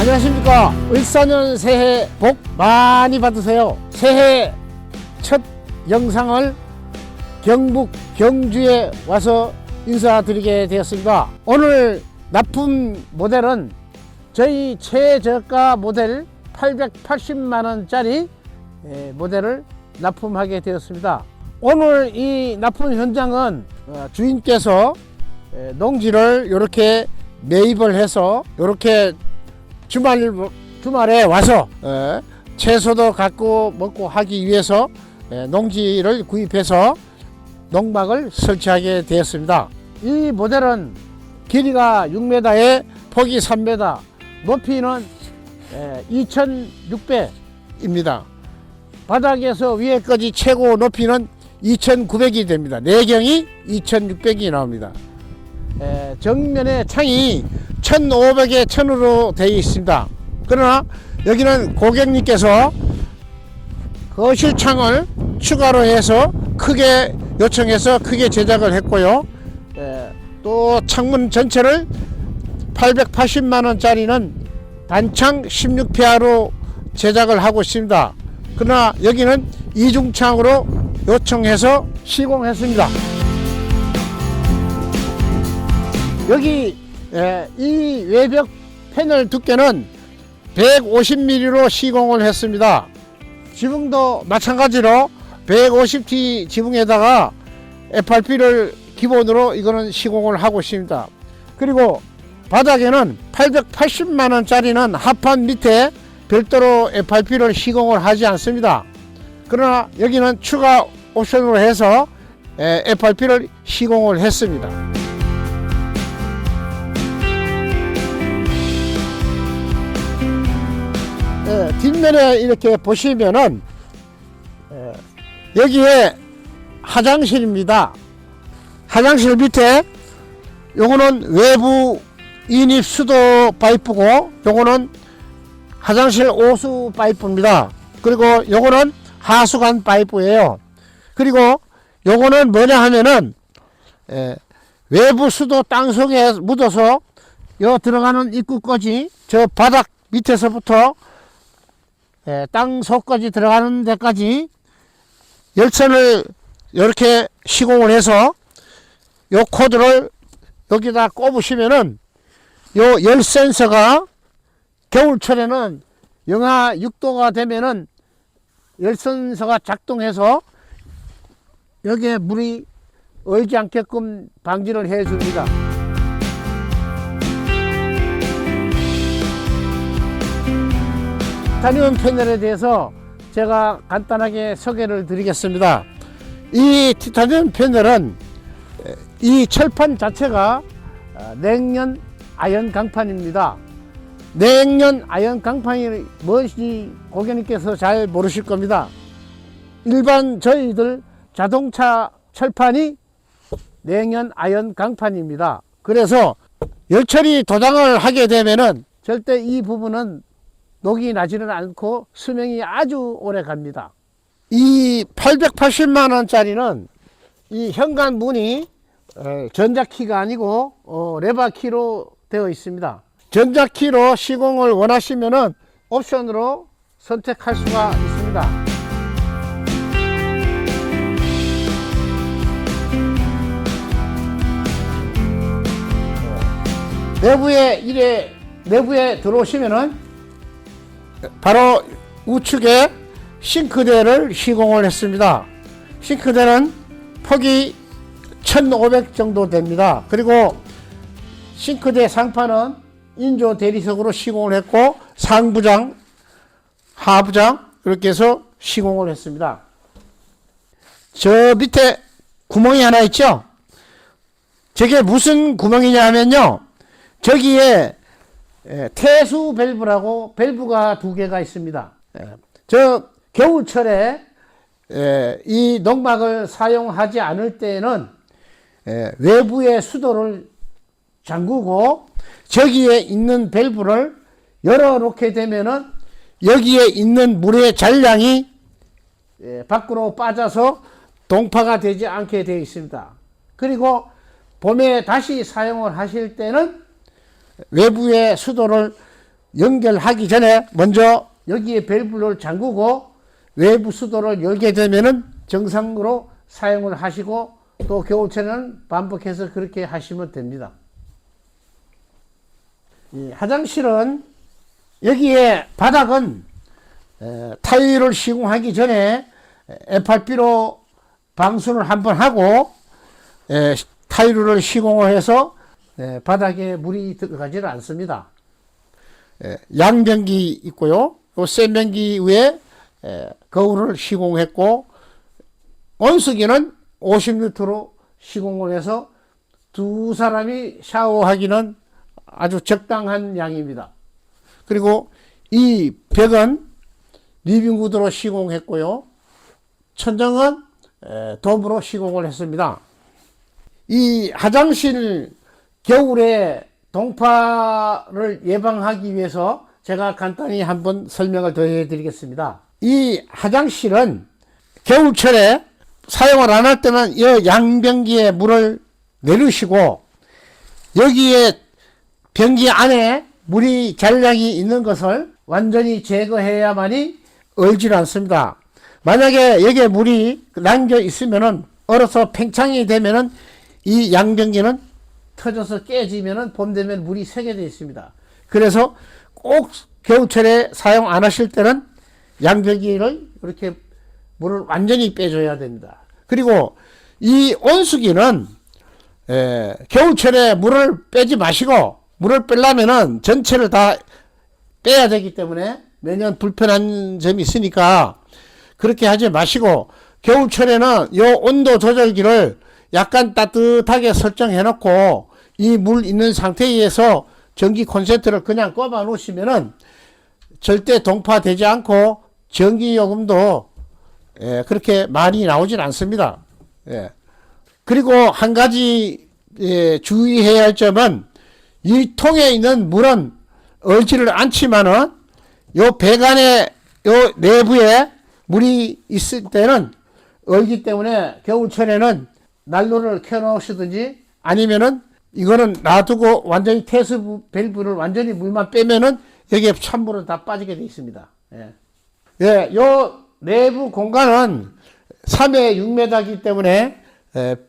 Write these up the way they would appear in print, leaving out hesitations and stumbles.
안녕하십니까. 을사년 새해 복 많이 받으세요. 새해 첫 영상을 경북 경주에 와서 인사드리게 되었습니다. 오늘 납품 모델은 저희 최저가 모델 880만원짜리 모델을 납품하게 되었습니다. 오늘 이 납품 현장은 주인께서 농지를 이렇게 매입을 해서 이렇게 주말에 와서 채소도 갖고 먹고 하기 위해서 농지를 구입해서 농막을 설치하게 되었습니다. 이 모델은 길이가 6m에 폭이 3m, 높이는 2600입니다. 바닥에서 위에까지 최고 높이는 2900이 됩니다. 내경이 2600이 나옵니다. 정면에 창이 1500에 1000으로 되어 있습니다. 그러나 여기는 고객님께서 거실창을 추가로 해서 크게 요청해서 크게 제작을 했고요. 또 창문 전체를 880만원짜리는 단창 16페아로 제작을 하고 있습니다. 그러나 여기는 이중창으로 요청해서 시공했습니다. 여기 이 외벽 패널 두께는 150mm로 시공을 했습니다. 지붕도 마찬가지로 150T 지붕에다가 FRP를 기본으로 이거는 시공을 하고 있습니다. 그리고 바닥에는 880만원짜리는 하판 밑에 별도로 FRP를 시공을 하지 않습니다. 그러나 여기는 추가 옵션으로 해서 FRP를 시공을 했습니다. 뒷면에 이렇게 보시면은 여기에 화장실입니다. 화장실 밑에 요거는 외부 인입 수도 파이프고 요거는 화장실 오수 파이프입니다. 그리고 요거는 하수관 파이프예요. 그리고 요거는 뭐냐 하면은 외부 수도 땅속에 묻어서 요 들어가는 입구까지 저 바닥 밑에서부터 땅속까지 들어가는 데까지 열선을 이렇게 시공을 해서 요 코드를 여기다 꼽으시면은 요 열 센서가 겨울철에는 영하 6도가 되면은 열 센서가 작동해서 여기에 물이 얼지 않게끔 방지를 해 줍니다. 티타늄 패널에 대해서 제가 간단하게 소개를 드리겠습니다. 이 티타늄 패널은 이 철판 자체가 냉연 아연 강판입니다. 냉연 아연 강판이 무엇인지 고객님께서 잘 모르실 겁니다. 일반 저희들 자동차 철판이 냉연 아연 강판입니다. 그래서 열처리 도장을 하게 되면은 절대 이 부분은 녹이 나지는 않고 수명이 아주 오래 갑니다. 이 880만원짜리는 이 현관문이 전자키가 아니고 레바키로 되어 있습니다. 전자키로 시공을 원하시면은 옵션으로 선택할 수가 있습니다. 내부에 들어오시면은 바로 우측에 싱크대를 시공을 했습니다. 싱크대는 폭이 1500 정도 됩니다. 그리고 싱크대 상판은 인조 대리석으로 시공을 했고 상부장, 하부장 이렇게 해서 시공을 했습니다. 저 밑에 구멍이 하나 있죠? 저게 무슨 구멍이냐 하면요, 저기에 태수 밸브라고 밸브가 2개가 있습니다. 저 겨울철에 이 농막을 사용하지 않을 때는 외부의 수도를 잠그고 저기에 있는 밸브를 열어 놓게 되면은 여기에 있는 물의 잔량이 밖으로 빠져서 동파가 되지 않게 되어 있습니다. 그리고 봄에 다시 사용을 하실 때는 외부의 수도를 연결하기 전에 먼저 여기에 밸브를 잠그고 외부 수도를 열게 되면은 정상으로 사용을 하시고 또 겨울철에는 반복해서 그렇게 하시면 됩니다. 이 화장실은 여기에 바닥은 타일을 시공하기 전에 FRP로 방수를 한번 하고 타일을 시공을 해서 바닥에 물이 들어가지를 않습니다. 양변기 있고요. 또 세면기 위에 거울을 시공했고 온수기는 50리터로 시공을 해서 두 사람이 샤워하기는 아주 적당한 양입니다. 그리고 이 벽은 리빙우드로 시공했고요. 천정은 돔으로 시공을 했습니다. 이 화장실 겨울에 동파를 예방하기 위해서 제가 간단히 한번 설명을 더 해드리겠습니다. 이 화장실은 겨울철에 사용을 안 할 때는 이 양변기에 물을 내리시고 여기에 변기 안에 물이 잔량이 있는 것을 완전히 제거해야만이 얼질 않습니다. 만약에 여기에 물이 남겨 있으면은 얼어서 팽창이 되면은 이 양변기는 터져서 깨지면은 봄 되면 물이 새게 되어 있습니다. 그래서 꼭 겨울철에 사용 안 하실 때는 양변기를 이렇게 물을 완전히 빼줘야 됩니다. 그리고 이 온수기는 겨울철에 물을 빼지 마시고 물을 빼려면은 전체를 다 빼야 되기 때문에 매년 불편한 점이 있으니까 그렇게 하지 마시고 겨울철에는 이 온도 조절기를 약간 따뜻하게 설정해 놓고 이 물 있는 상태에서 전기 콘센트를 그냥 꼽아 놓으시면은 절대 동파되지 않고 전기 요금도 그렇게 많이 나오진 않습니다. 그리고 한 가지 주의해야 할 점은 이 통에 있는 물은 얼지를 않지만은 요 배관의 요 내부에 물이 있을 때는 얼기 때문에 겨울철에는 난로를 켜 놓으시든지 아니면은 이거는 놔두고 완전히 테스 밸브를 완전히 물만 빼면은 여기에 찬물은 다 빠지게 되어 있습니다. 요 내부 공간은 3에 6m이기 때문에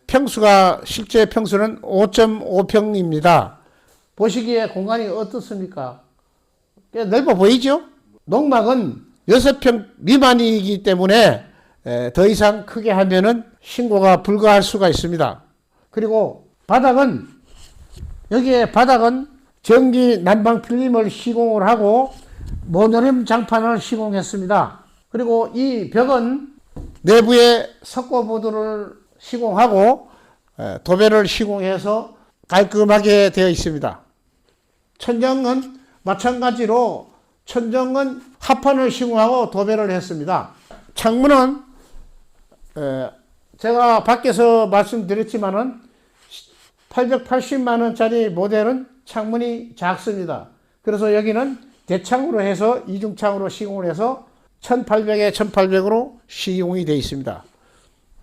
평수가 실제 평수는 5.5평입니다. 보시기에 공간이 어떻습니까? 꽤 넓어 보이죠? 농막은 6평 미만이기 때문에 더 이상 크게 하면은 신고가 불가할 수가 있습니다. 그리고 바닥은 여기에 바닥은 전기 난방 필름을 시공을 하고 모노렘 장판을 시공했습니다. 그리고 이 벽은 내부에 석고보드를 시공하고 도배를 시공해서 깔끔하게 되어 있습니다. 천정은 마찬가지로 천정은 합판을 시공하고 도배를 했습니다. 창문은 제가 밖에서 말씀드렸지만은 880만 원짜리 모델은 창문이 작습니다. 그래서 여기는 대창으로 해서 이중창으로 시공을 해서 1800에 1800으로 시공이 되어 있습니다.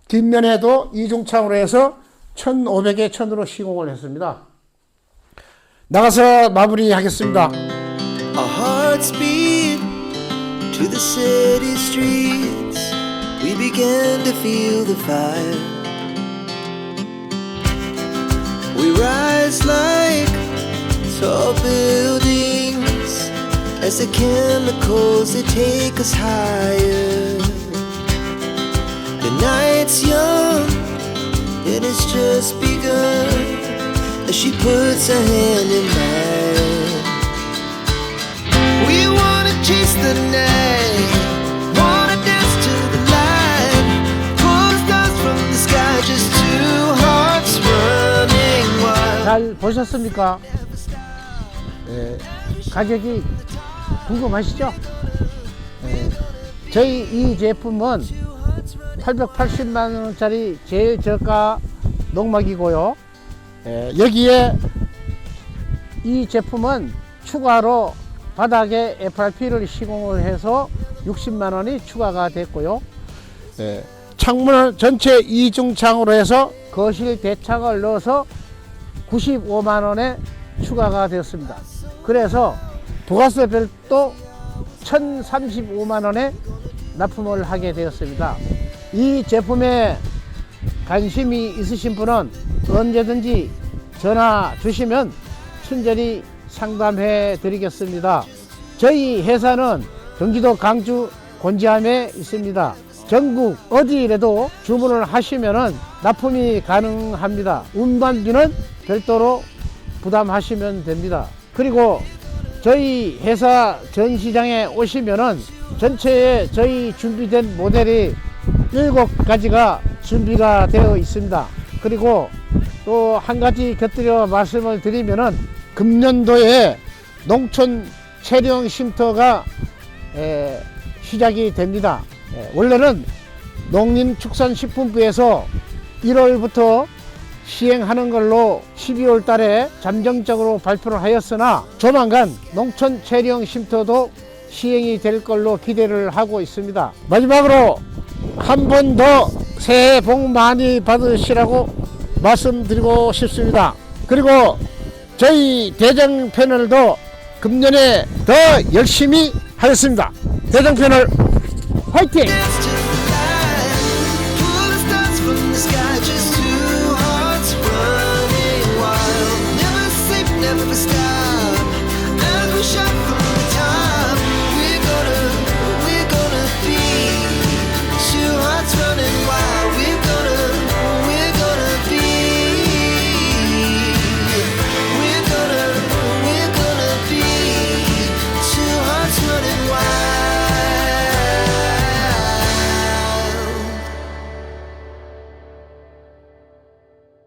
뒷면에도 이중창으로 해서 1500에 1000으로 시공을 했습니다. 나가서 마무리하겠습니다. Our hearts beat to the city streets. We began to feel the fire. We rise like tall buildings as the chemicals they take us higher. The night's young and it's just begun as she puts her hand in mine. We wanna chase the night, wanna dance to the light, pull stars from the sky, just two hearts running wild. 잘 보셨습니까? 가격이 궁금하시죠? 저희 이 제품은 880만 원짜리 제일 저가 농막이고요. 여기에 이 제품은 추가로 바닥에 FRP를 시공을 해서 60만 원이 추가가 됐고요. 창문을 전체 이중창으로 해서 거실 대창을 넣어서 95만 원에 추가가 되었습니다. 그래서 부가세 별도 1,035만원에 납품을 하게 되었습니다. 이 제품에 관심이 있으신 분은 언제든지 전화 주시면 친절히 상담해 드리겠습니다. 저희 회사는 경기도 광주 곤지암에 있습니다. 전국 어디라도 주문을 하시면 납품이 가능합니다. 운반비는 별도로 부담하시면 됩니다. 그리고 저희 회사 전시장에 오시면은 전체에 저희 준비된 모델이 7가지가 준비가 되어 있습니다. 그리고 또 한 가지 곁들여 말씀을 드리면은 금년도에 농촌 체령 쉼터가 시작이 됩니다. 원래는 농림축산식품부에서 1월부터 시행하는 걸로 12월 달에 잠정적으로 발표를 하였으나 조만간 농촌 체령 쉼터도 시행이 될 걸로 기대를 하고 있습니다. 마지막으로 한 번 더 새해 복 많이 받으시라고 말씀드리고 싶습니다. 그리고 저희 대장 패널도 금년에 더 열심히 하겠습니다. 대장 패널 화이팅!